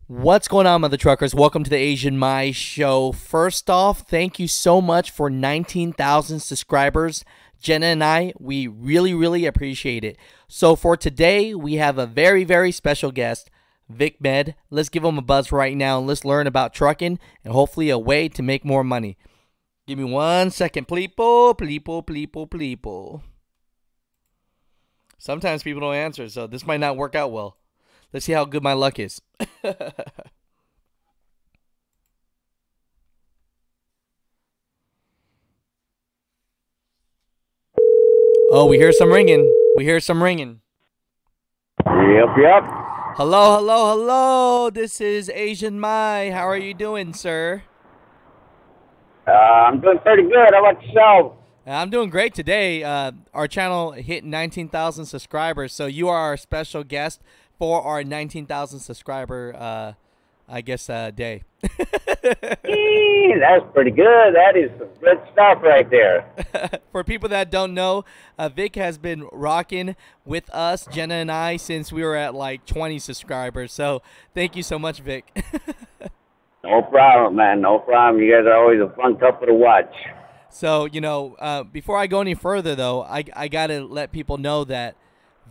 What's going on, mother truckers? Welcome to the Asian Mai Show. First off, thank you so much for 19,000 subscribers. Jenna and I, we really appreciate it. So for today, we have a very special guest, Vic Med. Let's give him a buzz right now and let's learn about trucking and hopefully a way to make more money. Give me 1 second, pleeple. Sometimes people don't answer, so this might not work out well. Let's see how good my luck is. Oh, we hear some ringing. Yep. Hello. This is Asian Mai. How are you doing, sir? I'm doing pretty good. How about yourself? I'm doing great today. Our channel hit 19,000 subscribers, so you are our special guest for our 19,000 subscriber, day. That's pretty good. That is some good stuff right there. For people that don't know, Vic has been rocking with us, Jenna and I, since we were at like 20 subscribers. So thank you so much, Vic. No problem, man. No problem. You guys are always a fun couple to watch. So, before I go any further, though, I got to let people know that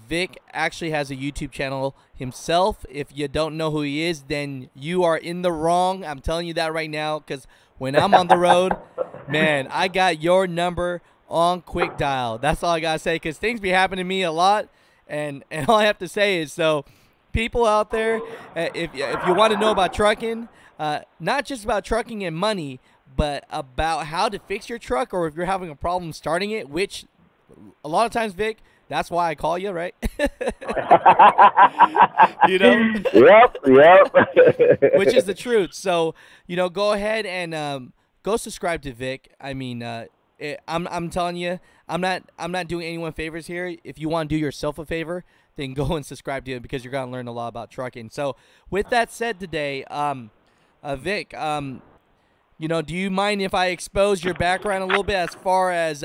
Vic actually has a YouTube channel himself. If you don't know who he is, then you are in the wrong. I'm telling you that right now, because when I'm on the road, man, I got your number on quick dial. That's all I got to say, because things be happening to me a lot, and all I have to say is, so people out there, if you want to know about trucking, not just about trucking and money, but about how to fix your truck, or if you're having a problem starting it, which a lot of times, Vic, that's why I call you, right? You know? Yep. Which is the truth. So, go ahead and go subscribe to Vic. I mean, I'm telling you, I'm not doing anyone favors here. If you want to do yourself a favor, then go and subscribe to him, because you're going to learn a lot about trucking. So, with that said today, Vic, do you mind if I expose your background a little bit as far as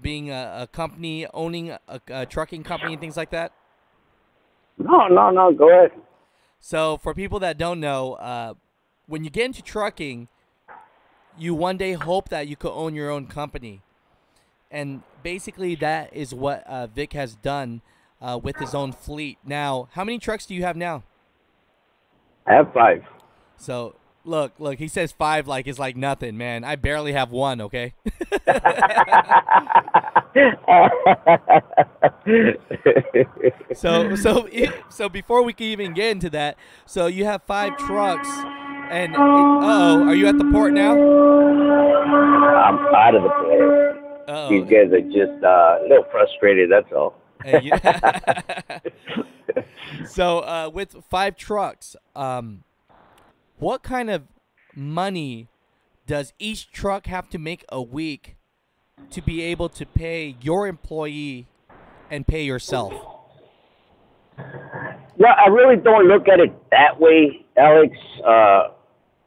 being a company, owning a trucking company and things like that? No. Go ahead. So for people that don't know, when you get into trucking, you one day hope that you could own your own company, and basically that is what Vic has done with his own fleet. Now, how many trucks do you have now? I have 5. So. Look, he says 5 like it's like nothing, man. I barely have 1, okay? So before we can even get into that, so you have 5 trucks, and are you at the port now? I'm out of the port. These guys are just a little frustrated, that's all. So with 5 trucks, what kind of money does each truck have to make a week to be able to pay your employee and pay yourself? Well, I really don't look at it that way, Alex.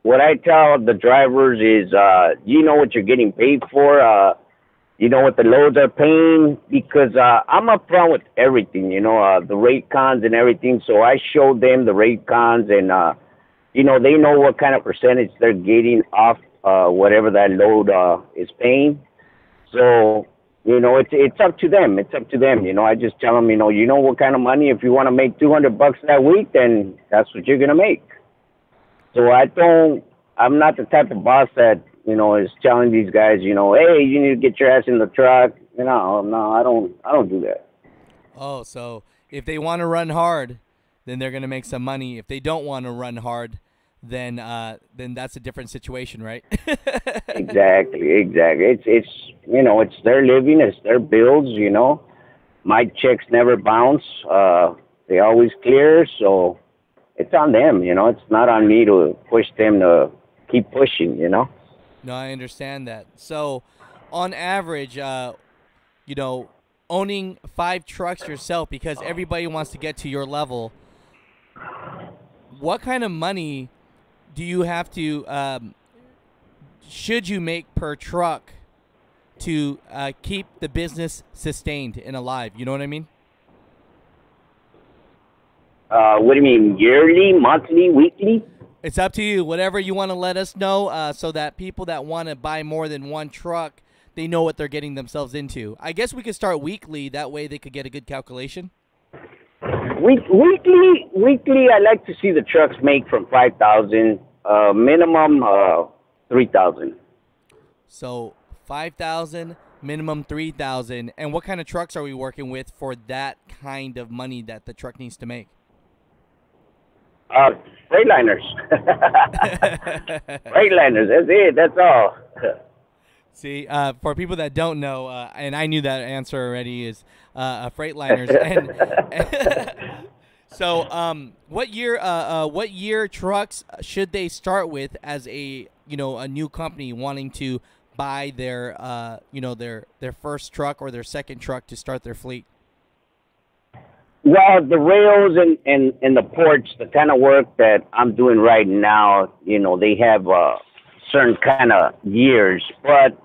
What I tell the drivers is, you know what you're getting paid for. You know what the loads are paying, because I'm upfront with everything, the rate cons and everything. So I show them the rate cons, and they know what kind of percentage they're getting off whatever that load is paying. So, it's up to them. I just tell them, you know what kind of money. If you want to make $200 that week, then that's what you're going to make. So I'm not the type of boss that, is telling these guys, hey, you need to get your ass in the truck. No, I don't do that. Oh, so if they want to run hard, then they're going to make some money. If they don't want to run hard, then that's a different situation, right? Exactly. It's it's their living, it's their bills. My checks never bounce. They always clear, so it's on them. It's not on me to push them to keep pushing. No, I understand that. So, on average, owning 5 trucks yourself, because everybody wants to get to your level, what kind of money do you have to, should you make per truck to keep the business sustained and alive? You know what I mean? What do you mean, yearly, monthly, weekly? It's up to you. Whatever you want to let us know, so that people that want to buy more than one truck, they know what they're getting themselves into. I guess we could start weekly. That way they could get a good calculation. Weekly, I like to see the trucks make from 5,000, minimum 3,000. So 5,000, minimum 3,000. And what kind of trucks are we working with for that kind of money that the truck needs to make? Freightliners. Freightliners, that's it, that's all. See, for people that don't know, and I knew that answer already, is Freightliners. And so, what year trucks should they start with as a new company wanting to buy their their first truck or their second truck to start their fleet? Well, the rails and the ports, the kind of work that I'm doing right now, they have certain kind of years. But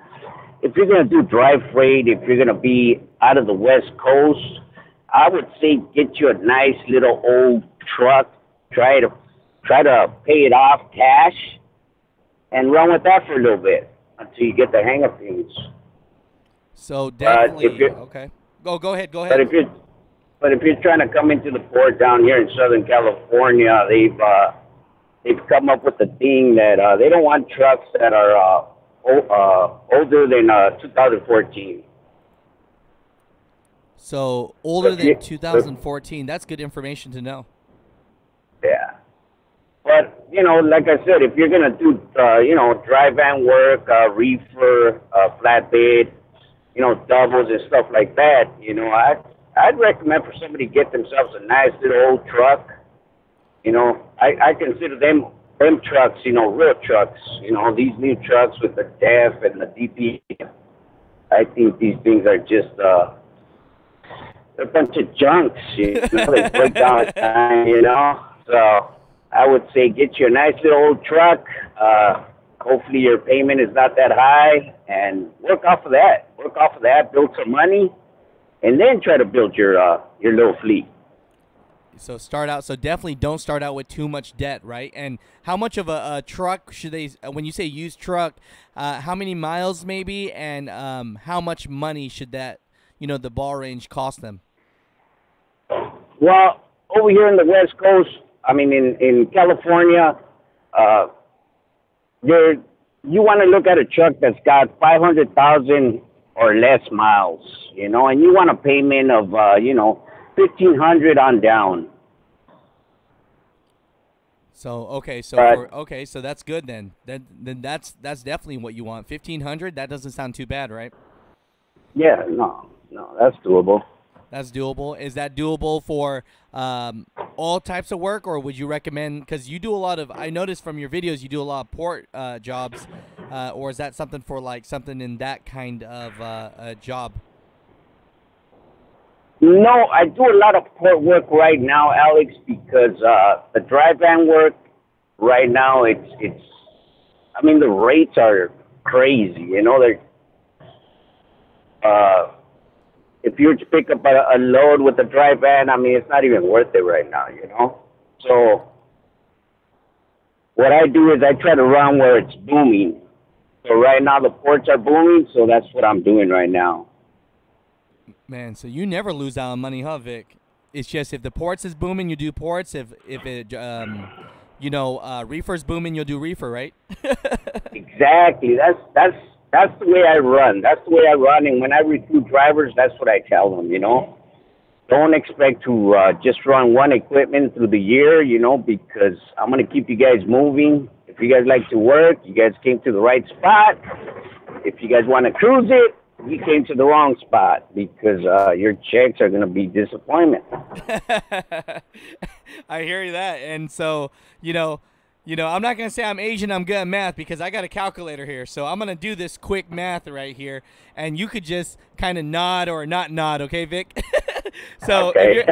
if you're going to do dry freight, if you're going to be out of the West Coast, I would say get you a nice little old truck. Try to pay it off cash and run with that for a little bit until you get the hang of things. So definitely, okay. Go ahead. But if you're trying to come into the port down here in Southern California, they've come up with the thing that they don't want trucks that are older than 2014. So older than 2014. That's good information to know. Yeah. But, like I said, if you're going to do, dry van work, reefer, flatbed, doubles and stuff like that, I'd recommend for somebody to get themselves a nice little old truck. I consider them trucks, real trucks. These new trucks with the DEF and the DP. I think these things are just they're a bunch of junks. They break down at time. So I would say get you a nice little old truck. Hopefully your payment is not that high, and work off of that. Build some money. And then try to build your little fleet. So definitely don't start out with too much debt, right? And how much of a truck should they, when you say used truck, how many miles maybe, and how much money should that, the ball range cost them? Well, over here in the West Coast, in California, you want to look at a truck that's got 500,000 or less miles, and you want a payment of, $1,500 on down. So so that's good then. Then that's definitely what you want. 1,500. That doesn't sound too bad, right? Yeah, no, that's doable. That's doable. Is that doable for all types of work, or would you recommend? Because you do a lot of. I noticed from your videos you do a lot of port jobs, or is that something for like something in that kind of a job? No, I do a lot of port work right now, Alex, because the dry van work right now it's. The rates are crazy. If you were to pick up a load with a dry van, it's not even worth it right now, So what I do is I try to run where it's booming. So right now the ports are booming, so that's what I'm doing right now. Man, so you never lose out on money, huh, Vic? It's just if the ports is booming, you do ports. If it reefer's booming, you'll do reefer, right? Exactly. That's the way I run. And when I recruit drivers, that's what I tell them, Don't expect to just run one equipment through the year, because I'm going to keep you guys moving. If you guys like to work, you guys came to the right spot. If you guys want to cruise it, you came to the wrong spot, because your checks are going to be disappointment. I hear that. And so, I'm not going to say I'm Asian, I'm good at math, because I got a calculator here. So I'm going to do this quick math right here, and you could just kind of nod or not nod, okay, Vic? So okay.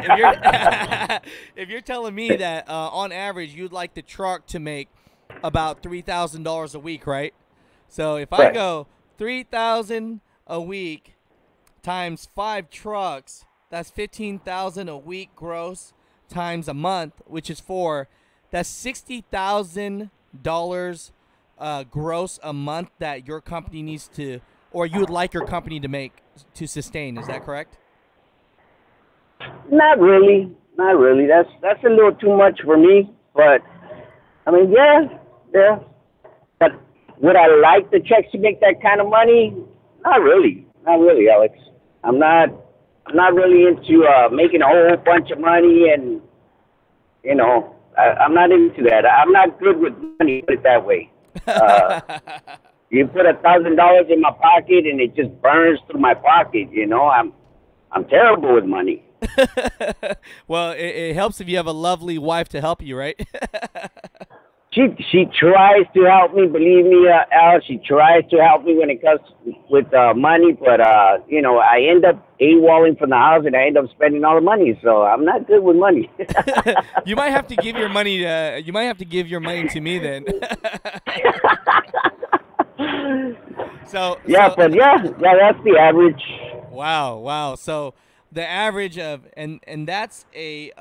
if you're telling me that on average you'd like the truck to make about $3,000 a week, right? So if I go $3,000 a week times 5 trucks, that's $15,000 a week gross times a month, which is 4, that's $60,000 gross a month that your company needs to, or you would like your company to make to sustain. Is that correct? Not really. Not really. That's a little too much for me. But I mean, yeah. But would I like the checks to make that kind of money? Not really. Not really, Alex. I'm not really into making a whole bunch of money, and I'm not into that. I'm not good with money. Put it that way. You put $1,000 in my pocket, and it just burns through my pocket. I'm terrible with money. Well, it helps if you have a lovely wife to help you, right? She tries to help me, believe me, Al. She tries to help me when it comes with money, but I end up AWOLing from the house, and I end up spending all the money. So I'm not good with money. You might have to give your money. You might have to give your money to me then. But yeah, that's the average. Wow. So the average of and that's a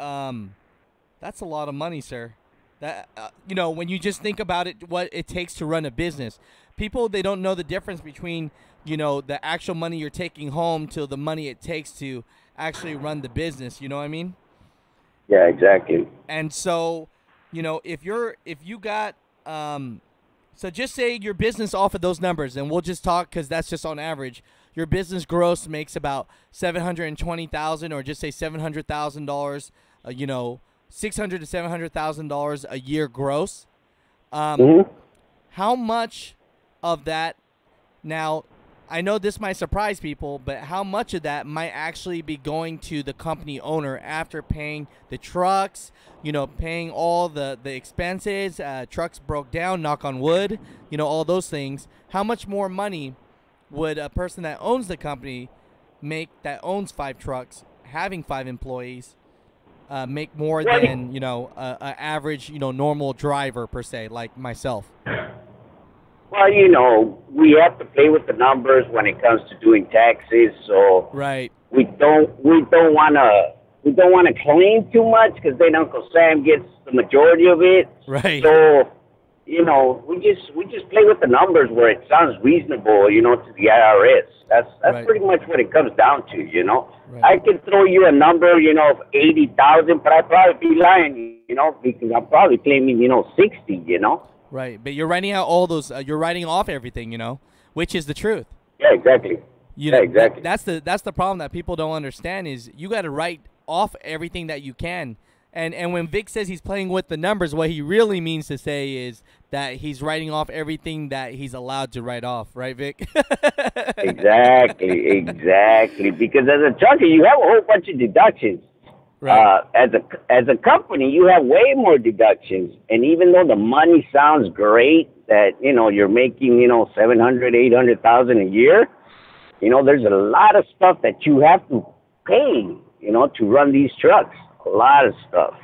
lot of money, sir. That when you just think about it, what it takes to run a business, people, they don't know the difference between the actual money you're taking home to the money it takes to actually run the business. You know what I mean? Yeah, exactly. And so, if you got so just say your business off of those numbers, and we'll just talk because that's just on average. Your business gross makes about $720,000, or just say $700,000. $600,000 to $700,000 a year gross. How much of that? Now, I know this might surprise people, but how much of that might actually be going to the company owner after paying the trucks? Paying all the expenses. Trucks broke down. Knock on wood. All those things. How much more money would a person that owns the company make, that owns 5 trucks, having 5 employees? Make more than an average normal driver per se, like myself? Well, we have to play with the numbers when it comes to doing taxes. So right, we don't want to claim too much, because then Uncle Sam gets the majority of it. Right. So we just play with the numbers where it sounds reasonable, to the IRS. That's right. Pretty much what it comes down to, Right. I can throw you a number, of 80,000, but I'd probably be lying, because I'm probably claiming, 60, Right, but you're writing out all those. You're writing off everything, which is the truth. Yeah, exactly. Exactly. That's the problem that people don't understand, is you got to write off everything that you can. And when Vic says he's playing with the numbers, what he really means to say is that he's writing off everything that he's allowed to write off. Right, Vic? Exactly. Because as a trucker, you have a whole bunch of deductions. Right. As a company, you have way more deductions. And even though the money sounds great, that you're making 700, 800,000 a year, there's a lot of stuff that you have to pay, to run these trucks. A lot of stuff.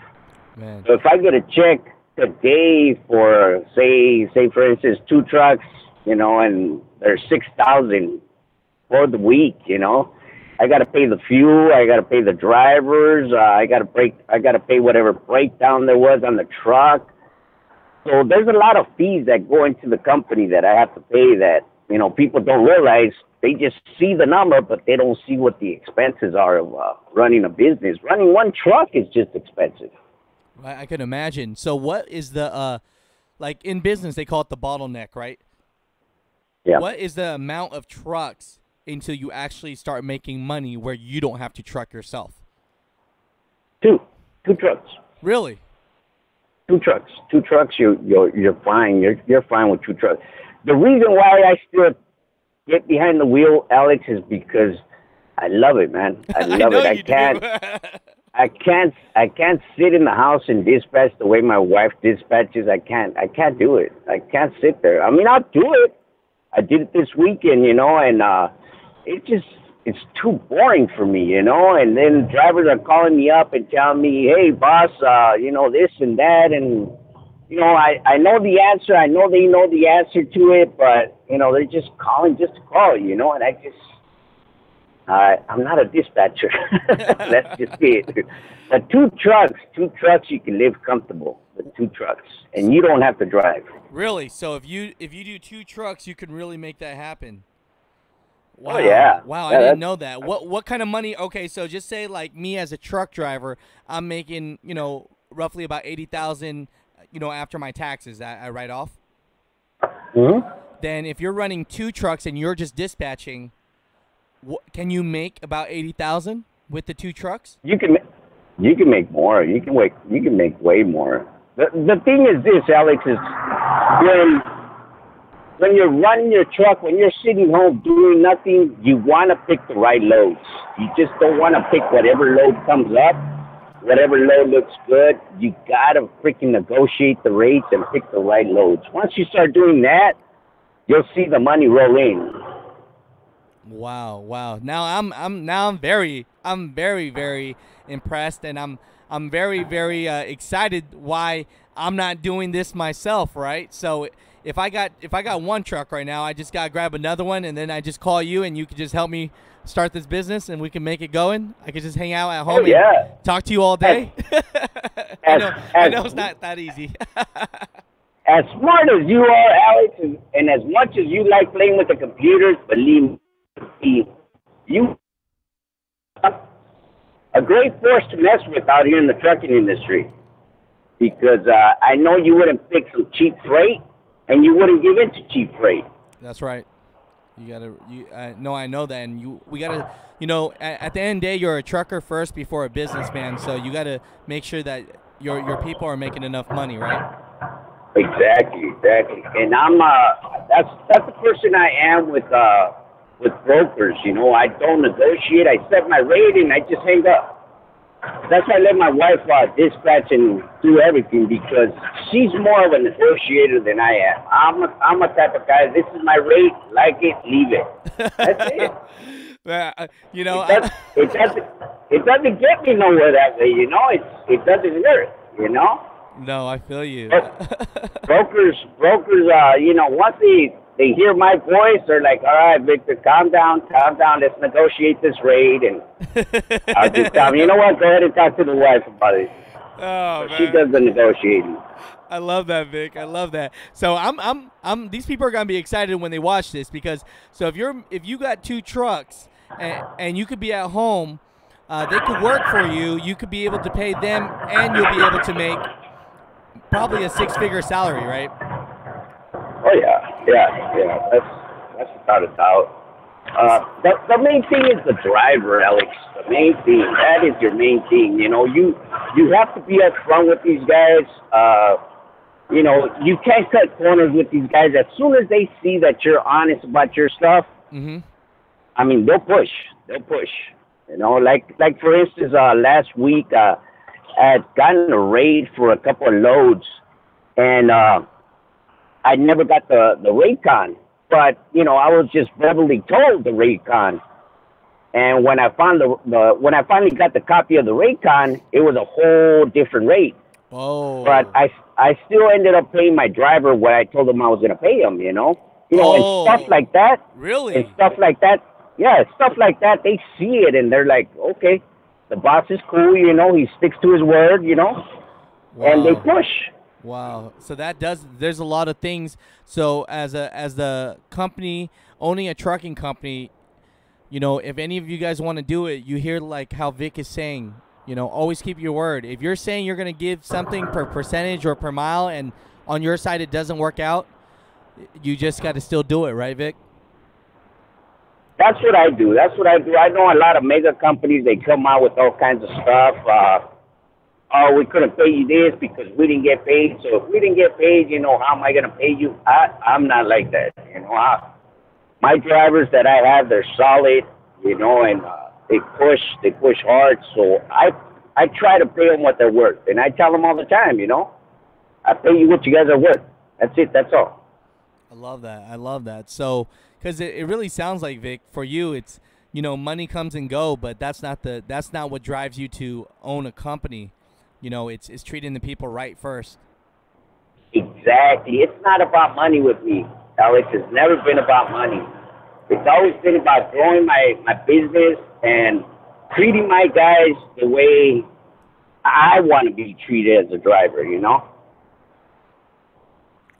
Man. So if I get a check today for say for instance 2 trucks, and there's 6,000 for the week, I got to pay the fuel, I got to pay the drivers, I got to pay whatever breakdown there was on the truck. So there's a lot of fees that go into the company that I have to pay that people don't realize. They just see the number, but they don't see what the expenses are of running a business. Running one truck is just expensive. I can imagine. So what is the like in business they call it the bottleneck, right? Yeah. What is the amount of trucks until you actually start making money where you don't have to truck yourself? 2 trucks. Really? 2 trucks. 2 trucks. You're fine. You're fine with 2 trucks. The reason why I still get behind the wheel, Alex, is because I love it, man. I love it. I can't sit in the house and dispatch the way my wife dispatches. I can't do it. I can't sit there. I mean, I'll do it. I did it this weekend, and it's too boring for me, and then drivers are calling me up and telling me, hey, boss, this and that, and I know the answer. I know they know the answer to it, but they're just calling just to call, and I'm not a dispatcher. That's just it. But two trucks, you can live comfortable with two trucks, and you don't have to drive. Really? So if you do 2 trucks, you can really make that happen. Oh Wow. yeah, Wow, I yeah. didn't know that. What kind of money? Okay, so just say like me as a truck driver, I'm making, roughly about 80,000, after my taxes that I write off. Hmm. Then if you're running 2 trucks and you're just dispatching, can you make about 80,000 with the 2 trucks? You can make more. You can make way more. The thing is this, Alex, is when when you're running your truck, when you're sitting home doing nothing, you want to pick the right loads. You just don't want to pick whatever load comes up, whatever load looks good. You got to freaking negotiate the rates and pick the right loads. Once you start doing that, you'll see the money roll in. Wow, wow. Now I'm very very impressed, and I'm very very excited why I'm not doing this myself, right? So if I got 1 truck right now, I just got to grab another one, and then I just call you, and you can just help me start this business, and we can make it going. I can just hang out at home and talk to you all day. I know it's not that easy. As smart as you are, Alex, and as much as you like playing with the computers, believe me, you are a great force to mess with out here in the trucking industry. Because I know you wouldn't pick some cheap freight, and you wouldn't give in to cheap freight. That's right. I know that, and we gotta, at the end of the day, you're a trucker first before a businessman. So you gotta make sure that your people are making enough money, right? Exactly. And I'm that's the person I am with brokers. I don't negotiate. I set my rate and I just hang up. That's why I let my wife dispatch and do everything, because she's more of a negotiator than I am. I'm a type of guy. This is my rate. Like it, leave it. That's it. It doesn't get me nowhere that way. It doesn't work. No, I feel you. Brokers. Once they hear my voice, they're like, all right, Victor, calm down. Let's negotiate this rate. And I'll just tell them, you know what, go ahead and talk to the wife about it. Oh, She does the negotiating. I love that, Vic. I love that. So these people are gonna be excited when they watch this, because if you got 2 trucks and you could be at home, they could work for you. You could be able to pay them, and you'll be able to make probably a 6-figure salary, right? Oh yeah. That's without a doubt. The main thing is the driver, Alex. The main thing. That is your main thing. You have to be upfront with these guys. You can't cut corners with these guys. As soon as they see that you're honest about your stuff, I mean, they'll push. Like for instance, last week I had gotten a raid for a couple of loads, and I never got the rate con, but I was just verbally told the rate con. And when I found when I finally got the copy of the rate con, it was a whole different rate. Oh. But I still ended up paying my driver what I told him I was gonna pay him. And stuff like that. Really? And stuff like that. Yeah, stuff like that. They see it and they're like, okay, the boss is cool. He sticks to his word. Wow. And they push. Wow. So there's a lot of things. So as the company owning a trucking company, if any of you guys want to do it, you hear like how Vic is saying, always keep your word. If you're saying you're going to give something per percentage or per mile, and on your side it doesn't work out, you just got to still do it, right, Vic? That's what I do. I know a lot of mega companies, they come out with all kinds of stuff. We couldn't pay you this because we didn't get paid. So if we didn't get paid, how am I going to pay you? I'm not like that. My drivers that I have, they're solid, and they push hard. So I try to pay them what they're worth. And I tell them all the time, I pay you what you guys are worth. That's it. That's all. I love that. So, because it really sounds like, Vic, for you, it's, money comes and go, but that's not what drives you to own a company. It's treating the people right first. Exactly. It's not about money with me, Alex. It's never been about money. It's always been about growing my business and treating my guys the way I want to be treated as a driver, you know?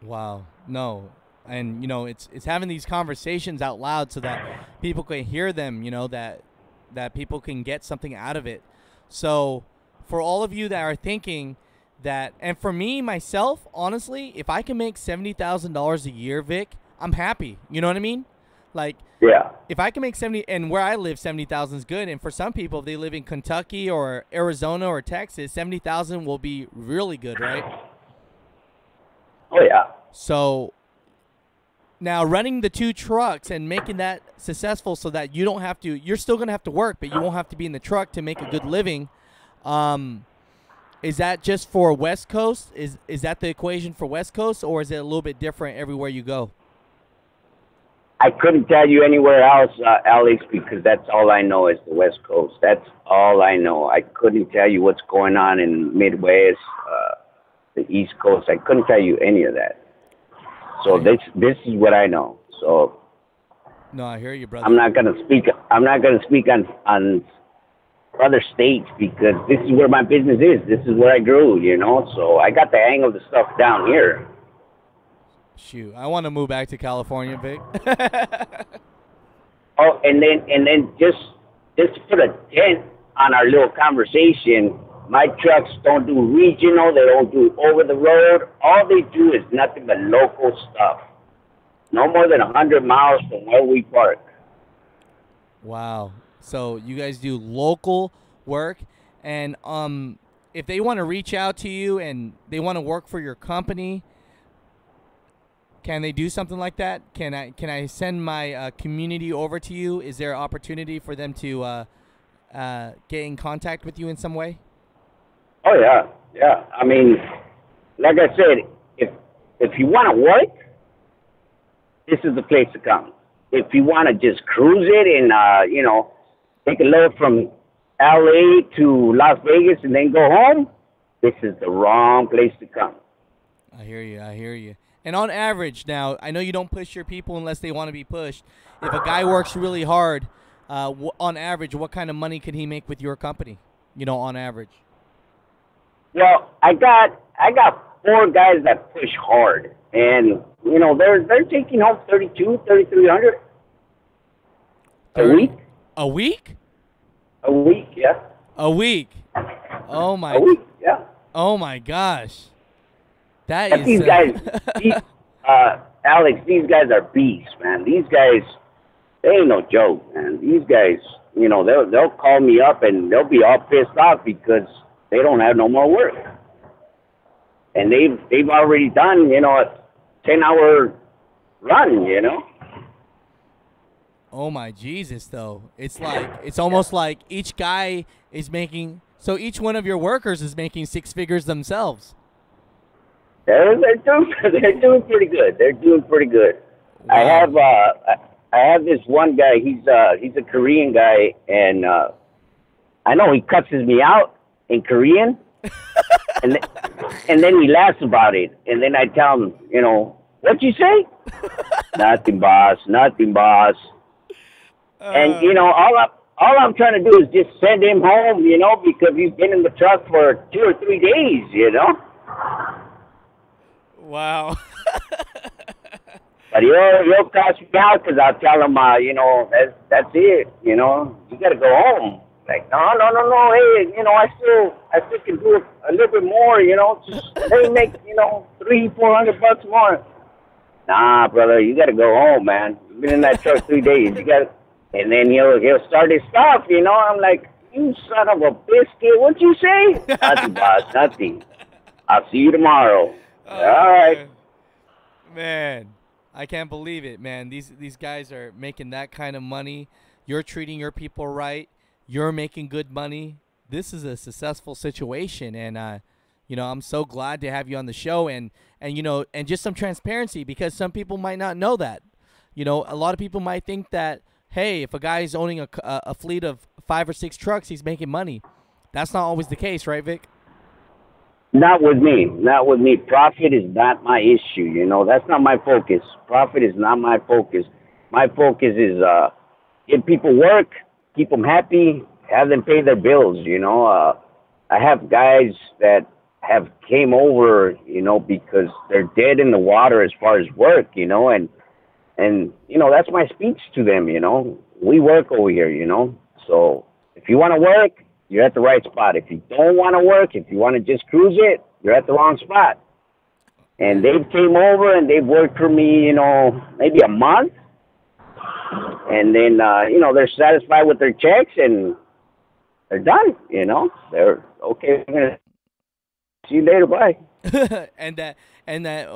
Wow. No. And it's having these conversations out loud so that people can hear them, that people can get something out of it. So for all of you that are thinking that, and for me myself, honestly, if I can make $70,000 a year, Vic, I'm happy. You know what I mean? Like, Yeah. if I can make 70, and where I live, 70,000 is good. And for some people, if they live in Kentucky or Arizona or Texas, 70,000 will be really good, right? Oh, yeah. So now running the 2 trucks and making that successful so that you don't have to, you're still going to have to work, but you won't have to be in the truck to make a good living. Is that just for West Coast? Is that the equation for West Coast, or is it a little bit different everywhere you go? I couldn't tell you anywhere else, Alex, because that's all I know is the West Coast. That's all I know. I couldn't tell you what's going on in Midwest, the East Coast. I couldn't tell you any of that. So this is what I know. So No, I hear you, brother. I'm not gonna speak. I'm not gonna speak on other states because this is where my business is. This is where I grew. You know, so I got the hang of the stuff down here. Shoot, I want to move back to California, Vic. Oh, and then just to put a dent on our little conversation, my trucks don't do regional. They don't do over the road. All they do is nothing but local stuff. No more than 100 miles from where we park. Wow. So you guys do local work, and if they want to reach out to you and they want to work for your company, can they do something like that? Can I send my community over to you? Is there an opportunity for them to get in contact with you in some way? Oh yeah, yeah. I mean, like I said, if you want to work, this is the place to come. If you want to just cruise it and take a load from LA to Las Vegas and then go home, this is the wrong place to come. I hear you. And on average, now, I know you don't push your people unless they want to be pushed. If a guy works really hard, on average, what kind of money can he make with your company, on average? Well, I got 4 guys that push hard, and they're taking home $3,300 a week. A week? A week, yeah. A week. Oh my. A week, yeah. Oh my gosh. That and is. These guys, Alex, these guys are beasts, man. These guys, they ain't no joke, man. These guys, they'll call me up and they'll be all pissed off because they don't have no more work, and they've already done a 10-hour run, Oh my Jesus, though. It's almost like each guy is making. So each one of your workers is making 6 figures themselves. They're doing pretty good. They're doing pretty good. Wow. I have this one guy. He's a Korean guy, and I know he cusses me out in Korean, and then he laughs about it. And then I tell him, what'd you say? Nothing, boss. Nothing, boss. And all I'm trying to do is just send him home, because he's been in the truck for 2 or 3 days, Wow. But he'll cuss me out because I'll tell him, that's it, you got to go home. Like, no, hey, I still can do a little bit more, just let me make, $300-400 more. Nah, brother, you got to go home, man. You've been in that truck 3 days. You got to, and then he'll start his stuff, I'm like, you son of a biscuit, what'd you say? Nothing, boss, nothing. I'll see you tomorrow. All right. Man, I can't believe it, man. These guys are making that kind of money. You're treating your people right. You're making good money. This is a successful situation, and I'm so glad to have you on the show, and just some transparency, because some people might not know that. A lot of people might think that, hey, if a guy's owning a fleet of 5 or 6 trucks, he's making money. That's not always the case, right, Vic? Not with me. Not with me. Profit is not my issue, That's not my focus. Profit is not my focus. My focus is give people work, keep them happy, have them pay their bills. I have guys that have came over, because they're dead in the water as far as work, and that's my speech to them. We work over here, so if you want to work, you're at the right spot. If you don't want to work, if you want to just cruise it, you're at the wrong spot. And they've came over and they've worked for me, maybe a month, and then they're satisfied with their checks and they're done. They're okay. We're gonna see you later. Bye.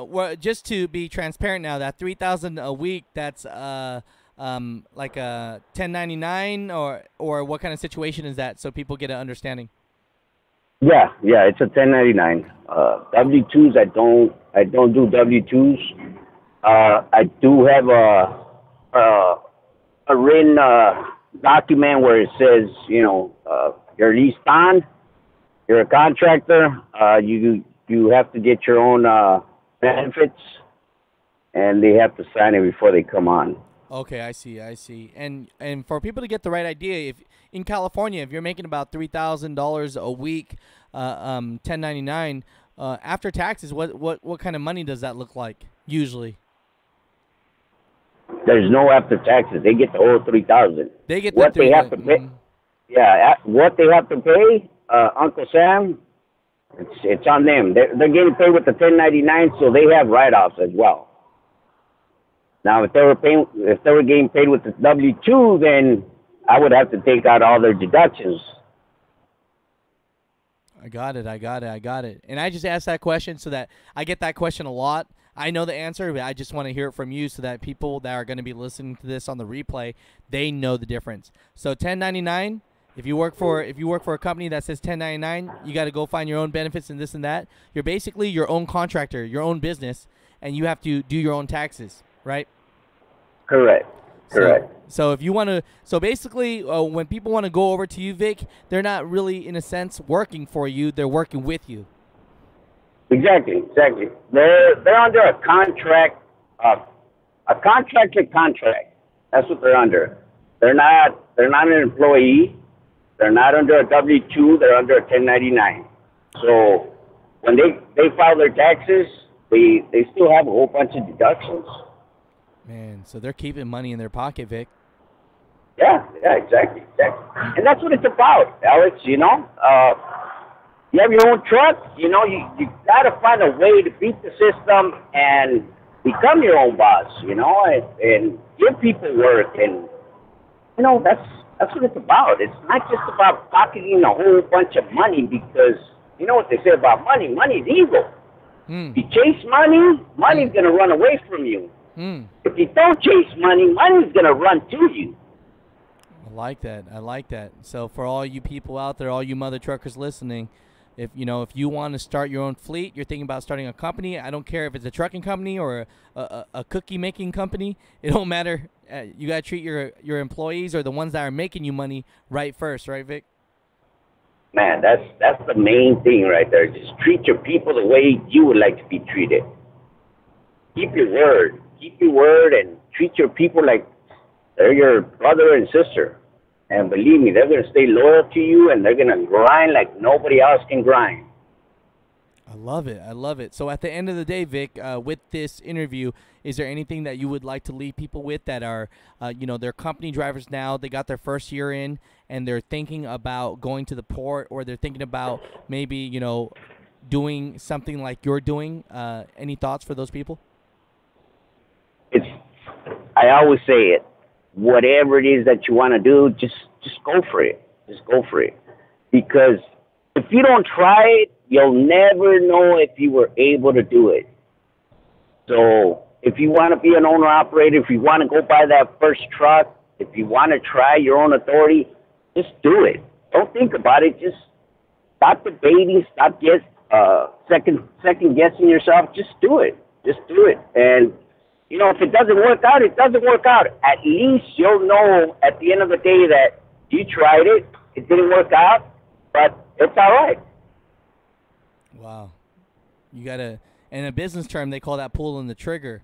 Well, just to be transparent now, that $3,000 a week, that's like a 1099 or what kind of situation is that, so people get an understanding? Yeah, it's a 1099. W-2s, I don't do W-2s. I do have a written document where it says, you're leased on, you're a contractor, you have to get your own benefits, and they have to sign it before they come on. Okay, I see. And for people to get the right idea, if in California, if you're making about $3,000 a week, 1099, after taxes, what kind of money does that look like usually? There's no after taxes. They get the whole 3,000. They get what they have to pay. Mm-hmm. Yeah, what they have to pay, Uncle Sam. It's on them. They're getting paid with the 1099, so they have write-offs as well. Now, if they were getting paid with the W-2, then I would have to take out all their deductions. I got it. And I just asked that question so that I get that question a lot. I know the answer, but I just want to hear it from you so that people that are going to be listening to this on the replay, they know the difference. So 1099, if you work for a company that says 1099, you got to go find your own benefits and this and that. You're basically your own contractor, your own business, and you have to do your own taxes. Right? Correct. So if you want to, basically, when people want to go over to you, Vic, they're not really, in a sense, working for you. They're working with you. Exactly. They're under a contract, a contracted contract. That's what they're under. They're not an employee. They're not under a W-2. They're under a 1099. So when they file their taxes, they still have a whole bunch of deductions. Man, so they're keeping money in their pocket, Vic. Yeah, exactly. And that's what it's about, Alex, You have your own truck, you got to find a way to beat the system and become your own boss, and give people work. And, that's what it's about. It's not just about pocketing a whole bunch of money, because you know what they say about money? Money's evil. If you chase money, money's going to run away from you. If you don't chase money, money's going to run to you. I like that. So for all you people out there, all you mother truckers listening, if you want to start your own fleet, you're thinking about starting a company, I don't care if it's a trucking company or a cookie making company, it don't matter. You got to treat your employees or the ones that are making you money right first, right, Vic? Man, that's the main thing right there. Just treat your people the way you would like to be treated. Keep your word and treat your people like they're your brother and sister. And believe me, they're going to stay loyal to you, and they're going to grind like nobody else can grind. I love it. So at the end of the day, Vic, with this interview, is there anything that you would like to leave people with that are, they're company drivers now, they got their first year in, and they're thinking about going to the port, or they're thinking about maybe, doing something like you're doing? Any thoughts for those people? I always say it. Whatever it is that you want to do, just go for it. Just go for it. Because if you don't try it, you'll never know if you were able to do it. So if you want to be an owner-operator, if you want to go buy that first truck, if you want to try your own authority, just do it. Don't think about it. Just stop debating. Stop second guessing yourself. Just do it. And if it doesn't work out, it doesn't work out. At least you'll know at the end of the day that you tried it, it didn't work out, but it's all right. Wow. You got to, in a business term, they call that pulling the trigger.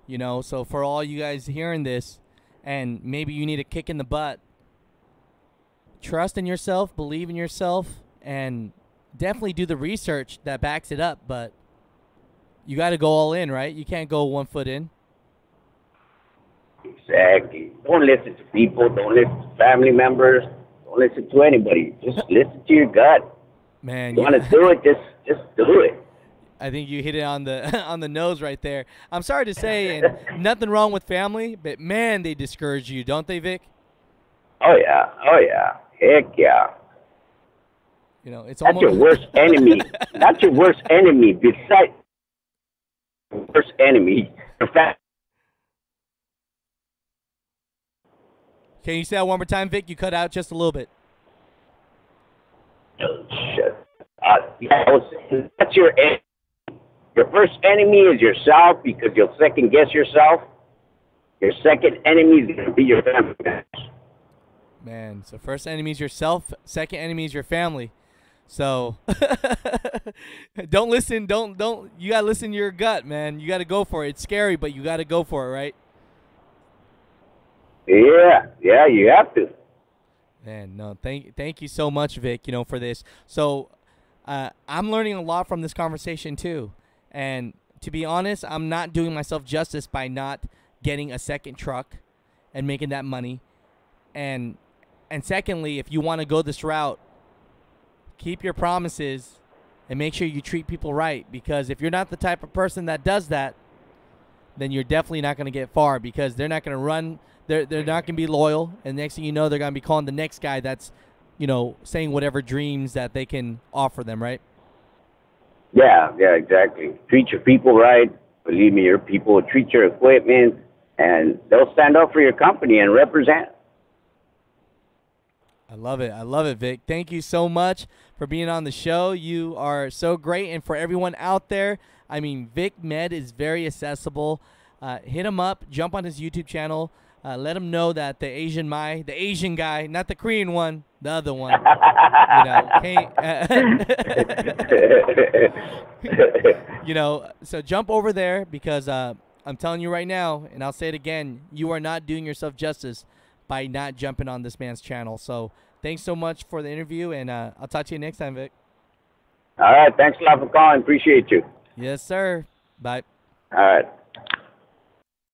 So for all you guys hearing this, and maybe you need a kick in the butt, trust in yourself, believe in yourself, and definitely do the research that backs it up. But you got to go all in, right? You can't go 1 foot in. Exactly. Don't listen to people. Don't listen to family members. Don't listen to anybody. Just listen to your gut. Man, You want to do it, just do it. I think you hit it on the on the nose right there. I'm sorry to say, and nothing wrong with family, but man, they discourage you, don't they, Vic? Oh yeah. Oh yeah. Heck yeah. You know, it's That's almost your worst enemy. That's your worst enemy. Besides worst enemy, in fact. Can you say that one more time, Vic? You cut out just a little bit. Shit. Yeah, that's your enemy. Your first enemy is yourself because you'll second guess yourself. Your second enemy is going to be your family members. Man, so first enemy is yourself, second enemy is your family. So don't listen, don't you got to listen to your gut, man. You got to go for it. It's scary, but you got to go for it, right? Yeah, you have to. Man, no, thank you so much, Vic, you know, for this. So I'm learning a lot from this conversation too. And to be honest, I'm not doing myself justice by not getting a second truck and making that money. And secondly, if you want to go this route, keep your promises and make sure you treat people right. Because if you're not the type of person that does that, then you're definitely not going to get far, because they're not going to run. They're not going to be loyal. And next thing you know, they're going to be calling the next guy that's, you know, saying whatever dreams that they can offer them, right? Yeah, exactly. Treat your people right. Believe me, your people will treat your equipment, and they'll stand up for your company and represent. I love it, Vic. Thank you so much for being on the show. You are so great. And for everyone out there, I mean, Vic Med is very accessible. Hit him up. Jump on his YouTube channel. Let him know that the Asian guy, not the Korean one, the other one, you know, so jump over there, because I'm telling you right now, and I'll say it again, you are not doing yourself justice by not jumping on this man's channel. So thanks so much for the interview, and I'll talk to you next time, Vic. All right. Thanks a lot for calling. Appreciate you. Yes, sir. Bye. All right.